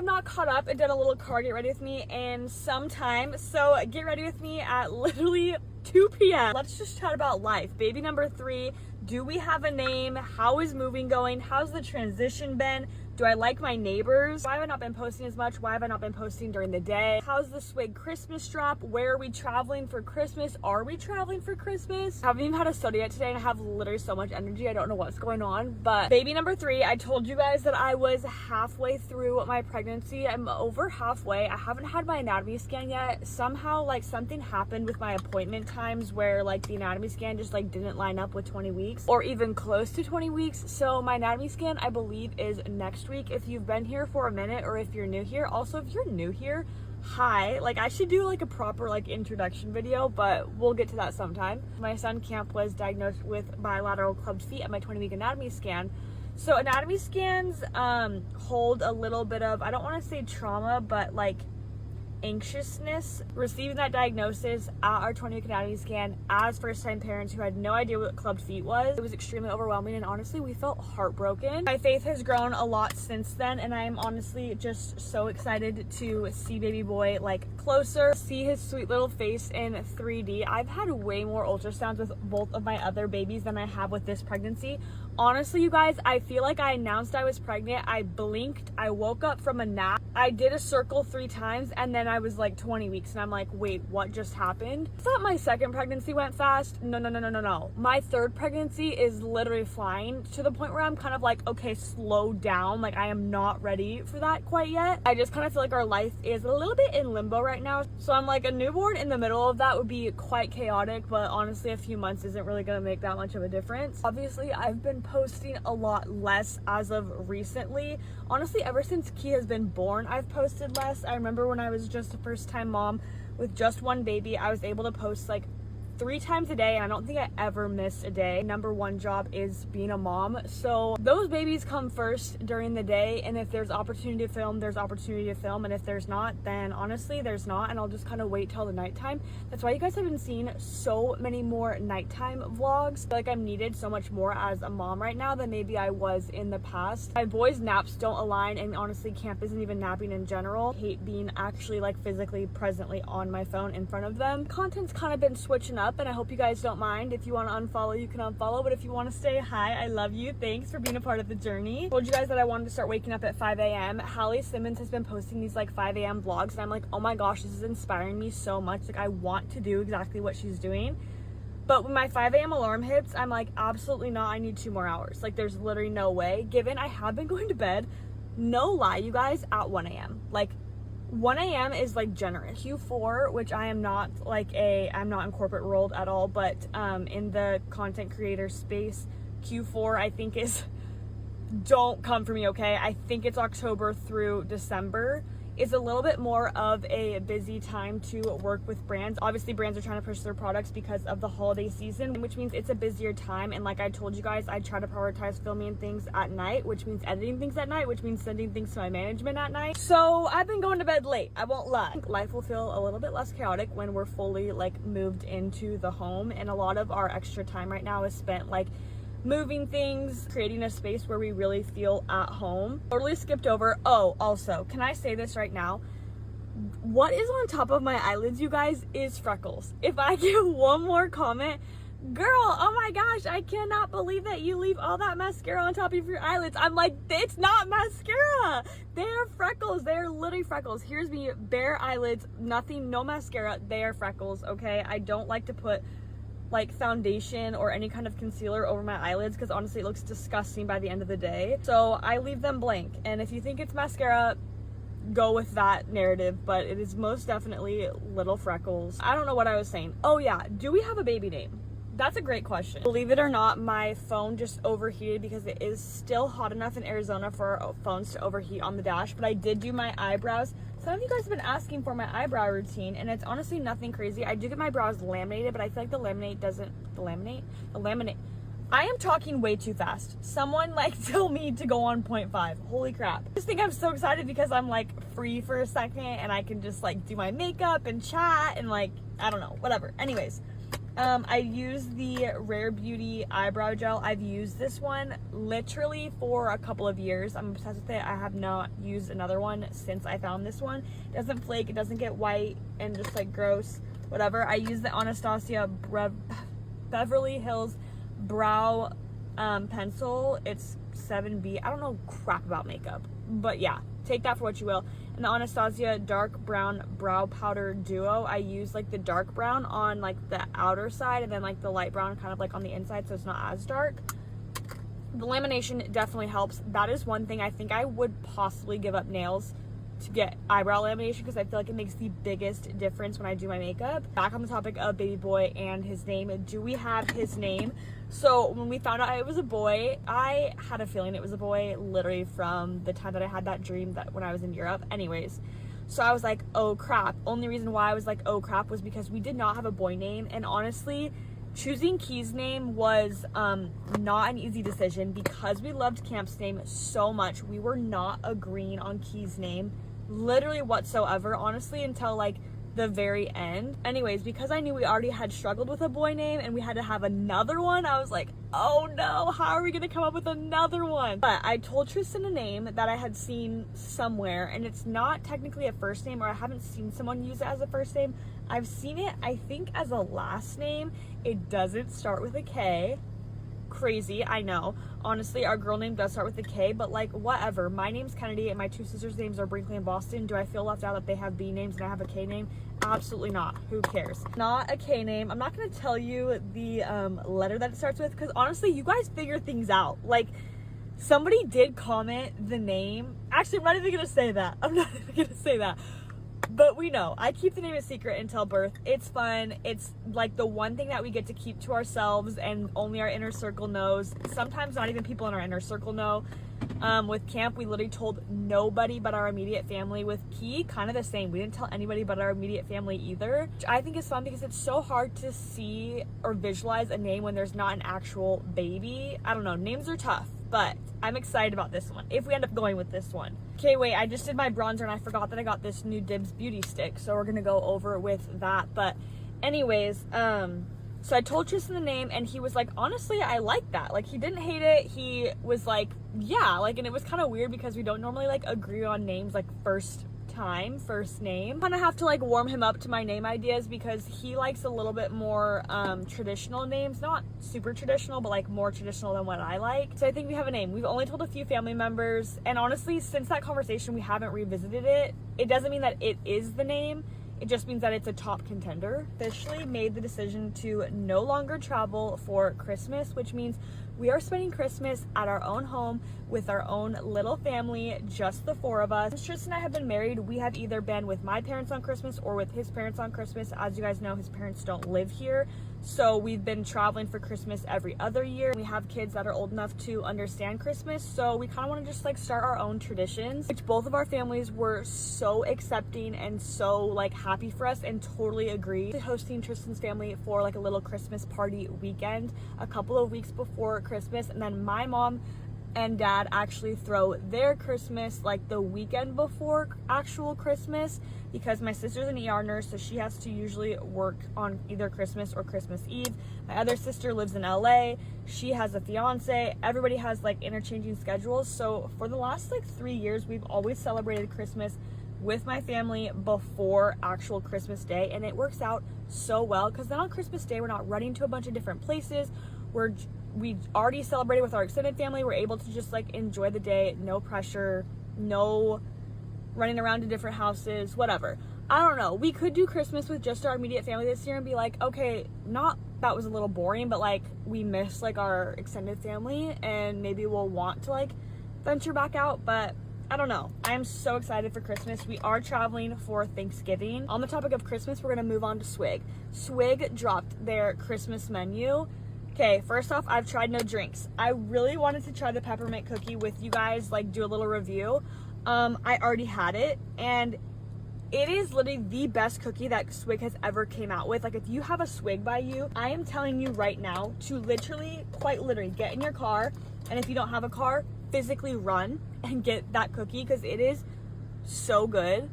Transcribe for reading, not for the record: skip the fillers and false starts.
have not caught up and done a little car get ready with me in some time. So get ready with me at literally 2 p.m. Let's just chat about life. Baby number 3. Do we have a name? How is moving going? How's the transition been? Do I like my neighbors? Why have I not been posting as much? Why have I not been posting during the day? How's the Swig Christmas drop? Where are we traveling for Christmas? Are we traveling for Christmas? I haven't even had a soda yet today and I have literally so much energy. I don't know what's going on. But baby number 3, I told you guys that I was halfway through my pregnancy. I'm over halfway. I haven't had my anatomy scan yet. Somehow like something happened with my appointment times where like the anatomy scan just like didn't line up with 20 weeks or even close to 20 weeks. So my anatomy scan I believe is next week. If you've been here for a minute or if you're new here, also if you're new here, hi. Like I should do like a proper like introduction video, but we'll get to that sometime. My son Camp was diagnosed with bilateral clubbed feet at my 20-week anatomy scan. So anatomy scans hold a little bit of, I don't want to say trauma, but like anxiousness. Receiving that diagnosis at our 20-week anatomy scan as first-time parents who had no idea what clubbed feet was, it was extremely overwhelming, and honestly we felt heartbroken. My faith has grown a lot since then, and I am honestly just so excited to see baby boy like closer, see his sweet little face in 3D. I've had way more ultrasounds with both of my other babies than I have with this pregnancy. Honestly, you guys, I feel like I announced I was pregnant, I blinked, I woke up from a nap, I did a circle 3 times, and then I was like 20 weeks, and I'm like, wait, what just happened? I thought my second pregnancy went fast. No. My third pregnancy is literally flying to the point where I'm kind of like, okay, slow down. Like I am not ready for that quite yet. I just kind of feel like our life is a little bit in limbo right now. So I'm like, a newborn in the middle of that would be quite chaotic, but honestly, a few months isn't really gonna make that much of a difference. Obviously, I've been posting a lot less as of recently. Honestly, ever since Key has been born, I've posted less. I remember when I was just a first-time mom with just one baby, I was able to post like 3 times a day, and I don't think I ever missed a day. Number 1 job is being a mom, so those babies come first during the day, and if there's opportunity to film, there's opportunity to film, and if there's not, then honestly there's not, and I'll just kind of wait till the nighttime. That's why you guys have been seeing so many more nighttime vlogs. I feel like I'm needed so much more as a mom right now than maybe I was in the past. My boys' naps don't align, and honestly Camp isn't even napping in general. I hate being actually like physically presently on my phone in front of them. Content's kind of been switching up, and I hope you guys don't mind. If you want to unfollow, you can unfollow, but if you want to stay, hi, I love you. Thanks for being a part of the journey. I told you guys that I wanted to start waking up at 5 a.m. Hallie Simmons has been posting these like 5 a.m. vlogs, and I'm like, oh my gosh, this is inspiring me so much. Like I want to do exactly what she's doing. But when my 5 a.m. alarm hits, I'm like, absolutely not. I need 2 more hours. Like there's literally no way, given I have been going to bed, no lie, you guys, at 1 a.m. Like 1 a.m. is like generous. Q4, which I am not I'm not in corporate world at all, but in the content creator space, Q4 I think is, don't come for me, okay? I think it's October through December. It's a little bit more of a busy time to work with brands. Obviously brands are trying to push their products because of the holiday season, which means it's a busier time. And like I told you guys, I try to prioritize filming things at night, which means editing things at night, which means sending things to my management at night. So I've been going to bed late, I won't lie. I think life will feel a little bit less chaotic when we're fully like moved into the home, and a lot of our extra time right now is spent like moving things, creating a space where we really feel at home. Totally skipped over. Oh, also, can I say this right now? What is on top of my eyelids, you guys, is freckles. If I get one more comment, girl, oh my gosh, I cannot believe that you leave all that mascara on top of your eyelids. I'm like, it's not mascara. They are freckles. They are literally freckles. Here's me, bare eyelids, nothing, no mascara. They are freckles, okay? I don't like to put like foundation or any kind of concealer over my eyelids because honestly it looks disgusting by the end of the day. So I leave them blank, and if you think it's mascara, go with that narrative, but it is most definitely little freckles. I don't know what I was saying. Oh yeah, do we have a baby name? That's a great question. Believe it or not, my phone just overheated because it is still hot enough in Arizona for our phones to overheat on the dash, but I did do my eyebrows. Some of you guys have been asking for my eyebrow routine, and it's honestly nothing crazy. I do get my brows laminated, but I feel like the laminate. I am talking way too fast. Someone like tell me to go on 0.5. Holy crap. I just think I'm so excited because I'm like free for a second and I can just like do my makeup and chat and like, I don't know, whatever. Anyways, I use the Rare Beauty eyebrow gel. I've used this one literally for a couple of years. I'm obsessed with it. I have not used another one since I found this one. It doesn't flake, it doesn't get white and just like gross, whatever. I use the Anastasia Beverly Hills brow pencil. It's 7B. I don't know crap about makeup, but yeah, take that for what you will. And the Anastasia dark brown brow powder duo. I use like the dark brown on like the outer side and then like the light brown kind of like on the inside, so it's not as dark. The lamination definitely helps. That is one thing I think I would possibly give up nails to get eyebrow lamination, because I feel like it makes the biggest difference when I do my makeup. Back on the topic of baby boy and his name, do we have his name? So when we found out it was a boy, I had a feeling it was a boy literally from the time that I had that dream that when I was in Europe. Anyways, so I was like, oh crap. Only reason why I was like, oh crap, was because we did not have a boy name. And honestly, choosing Key's name was not an easy decision because we loved Camp's name so much. We were not agreeing on Key's name literally whatsoever, honestly, until like the very end. Anyways, because I knew we already had struggled with a boy name and we had to have another one, I was like, oh no, how are we gonna come up with another one? But I told Tristan a name that I had seen somewhere, and it's not technically a first name, or I haven't seen someone use it as a first name. I've seen it, I think, as a last name. It doesn't start with a K. Crazy, I know. Honestly, our girl name does start with a K, but like whatever. My name's Kennedy and my two sisters' names are Brinkley and Boston. Do I feel left out that they have B names and I have a K name? Absolutely not. Who cares? Not a K name. I'm not gonna tell you the letter that it starts with, because honestly, you guys figure things out. Like, somebody did comment the name. Actually, I'm not even gonna say that. I'm not even gonna say that. But we know. I keep the name a secret until birth. It's fun. It's like the one thing that we get to keep to ourselves and only our inner circle knows. Sometimes not even people in our inner circle know. With Camp, we literally told nobody but our immediate family. With Key, kind of the same. We didn't tell anybody but our immediate family either. Which I think is fun because it's so hard to see or visualize a name when there's not an actual baby. I don't know. Names are tough, but I'm excited about this one, if we end up going with this one. Okay, wait, I just did my bronzer and I forgot that I got this new Dibs beauty stick, so we're gonna go over with that. But anyways, so I told Tristan the name and he was like, honestly, I like that. Like, he didn't hate it. He was like, yeah, like, and it was kind of weird because we don't normally like agree on names like first name. Kind of have to like warm him up to my name ideas because he likes a little bit more traditional names, not super traditional, but like more traditional than what I like. So I think we have a name. We've only told a few family members, and honestly, since that conversation, we haven't revisited it. It doesn't mean that it is the name. It just means that it's a top contender. Officially made the decision to no longer travel for Christmas, which means we are spending Christmas at our own home with our own little family, just the four of us. Since Tristan and I have been married, we have either been with my parents on Christmas or with his parents on Christmas. As you guys know, his parents don't live here. So we've been traveling for Christmas every other year. We have kids that are old enough to understand Christmas, so we kind of want to just like start our own traditions, which both of our families were so accepting and so like happy for us and totally agreed to hosting Tristan's family for like a little Christmas party weekend a couple of weeks before Christmas. And then my mom and dad actually throw their Christmas like the weekend before actual Christmas, because my sister's an ER nurse, so she has to usually work on either Christmas or Christmas Eve. My other sister lives in LA. She has a fiance. Everybody has like interchanging schedules. So for the last like 3 years, we've always celebrated Christmas with my family before actual Christmas Day, and it works out so well because then on Christmas Day, we're not running to a bunch of different places. We already celebrated with our extended family. We're able to just like enjoy the day, no pressure, no running around to different houses, whatever. I don't know. We could do Christmas with just our immediate family this year and be like, okay, not that was a little boring, but like we miss like our extended family and maybe we'll want to like venture back out, but I don't know. I'm so excited for Christmas. We are traveling for Thanksgiving. On the topic of Christmas, we're gonna move on to Swig. Swig dropped their Christmas menu. Okay, first off, I've tried no drinks. I really wanted to try the peppermint cookie with you guys, like do a little review. I already had it, and it is literally the best cookie that Swig has ever came out with. Like, if you have a Swig by you, I am telling you right now to literally, quite literally, get in your car, and if you don't have a car, physically run and get that cookie because it is so good.